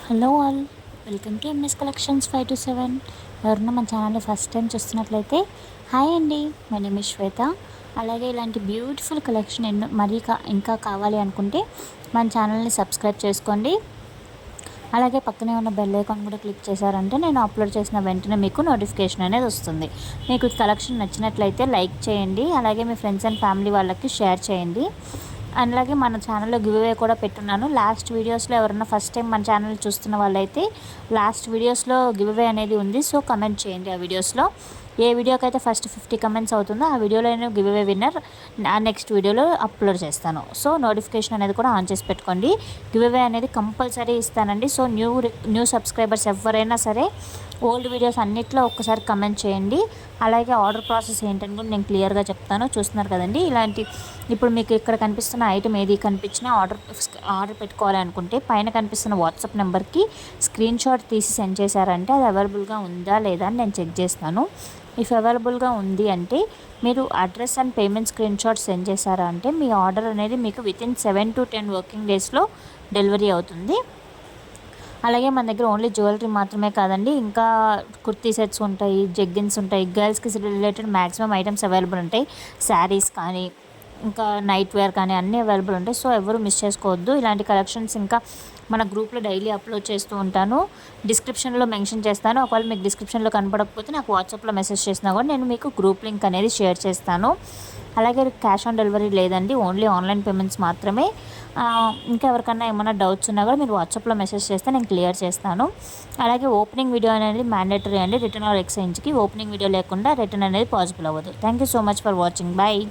Hello all, welcome to MS collections 527. ఎవరన్నా మన ఛానల్ని ఫస్ట్ టైం చూస్తున్నట్లయితే హాయ్ అండి, మై నేమ్ ఇస్ శ్వేత. అలాగే ఇలాంటి బ్యూటిఫుల్ కలెక్షన్ ఎన్నో ఇంకా కావాలి అనుకుంటే మన ఛానల్ని సబ్స్క్రైబ్ చేసుకోండి. అలాగే పక్కనే ఉన్న బెల్ ఐకాన్ కూడా క్లిక్ చేశారంటే నేను అప్లోడ్ చేసిన వెంటనే మీకు నోటిఫికేషన్ అనేది వస్తుంది. మీకు కలెక్షన్ నచ్చినట్లయితే లైక్ చేయండి. అలాగే మీ ఫ్రెండ్స్ అండ్ ఫ్యామిలీ వాళ్ళకి షేర్ చేయండి. అలాగే మన ఛానల్లో గివ్ అవే కూడా పెట్టున్నాను. లాస్ట్ వీడియోస్లో ఎవరైనా ఫస్ట్ టైం మన ఛానల్ చూస్తున్న వాళ్ళైతే లాస్ట్ వీడియోస్లో గివ్ అవే అనేది ఉంది. సో కమెంట్ చేయండి. ఆ వీడియోస్లో ఏ వీడియోకి అయితే ఫస్ట్ 50 కమెంట్స్ అవుతుందో ఆ వీడియోలో నేను గివ్ అవే విన్నర్ నెక్స్ట్ వీడియోలో అప్లోడ్ చేస్తాను. సో నోటిఫికేషన్ అనేది కూడా ఆన్ చేసి పెట్టుకోండి. గివ్ అవే అనేది కంపల్సరీ ఇస్తానండి. సో న్యూ సబ్స్క్రైబర్స్ ఎవరైనా సరే ఓల్డ్ వీడియోస్ అన్నిట్లో ఒక్కసారి కమెంట్ చేయండి. అలాగే ఆర్డర్ ప్రాసెస్ ఏంటని కూడా నేను క్లియర్గా చెప్తాను. చూస్తున్నారు కదండి, ఇలాంటి ఇప్పుడు మీకు ఇక్కడ కనిపిస్తున్న ఐటమ్ ఏది కనిపించినా ఆర్డర్ పెట్టుకోవాలి అనుకుంటే పైన కనిపిస్తున్న వాట్సాప్ నెంబర్కి స్క్రీన్ షాట్ తీసి సెండ్ చేశారంటే అది అవైలబుల్గా ఉందా లేదా అని నేను చెక్ చేస్తాను. ఇఫ్ అవైలబుల్గా ఉంది అంటే మీరు address and payment screen shot send చేశారా అంటే మీ ఆర్డర్ అనేది మీకు వితిన్ 7 to 10 వర్కింగ్ డేస్లో డెలివరీ అవుతుంది. అలాగే మన దగ్గర ఓన్లీ జ్యువెలరీ మాత్రమే కాదండి, ఇంకా కుర్తీ సెట్స్ ఉంటాయి, జెగ్గిన్స్ ఉంటాయి, గర్ల్స్కి రిలేటెడ్ మ్యాక్సిమం ఐటమ్స్ అవైలబుల్ ఉంటాయి. శారీస్ కానీ ఇంకా నైట్ వేర్ కానీ అన్నీ అవైలబుల్ ఉంటాయి. సో ఎవరు మిస్ చేసుకోవద్దు. ఇలాంటి కలెక్షన్స్ ఇంకా మన గ్రూప్లో డైలీ అప్లోడ్ చేస్తూ ఉంటాను. డిస్క్రిప్షన్లో మెన్షన్ చేస్తాను. ఒకవేళ మీకు డిస్క్రిప్షన్లో కనపడకపోతే నాకు వాట్సాప్లో మెసేజ్ చేసినా కూడా నేను మీకు గ్రూప్ లింక్ అనేది షేర్ చేస్తాను. అలాగే క్యాష్ ఆన్ డెలివరీ లేదండి, ఓన్లీ ఆన్లైన్ పేమెంట్స్ మాత్రమే. ఇంకా ఎవరికన్నా ఏమైనా డౌట్స్ ఉన్నా కూడా మీరు వాట్సాప్లో మెసేజ్ చేస్తే నేను క్లియర్ చేస్తాను. అలాగే ఓపెనింగ్ వీడియో అనేది మ్యాండేటరీ అండి. రిటర్న్ ఆర్ ఎక్స్చేంజ్కి ఓపెనింగ్ వీడియో లేకుండా రిటర్న్ అనేది పాసిబుల్ అవ్వదు. Thank you so much for watching. Bye.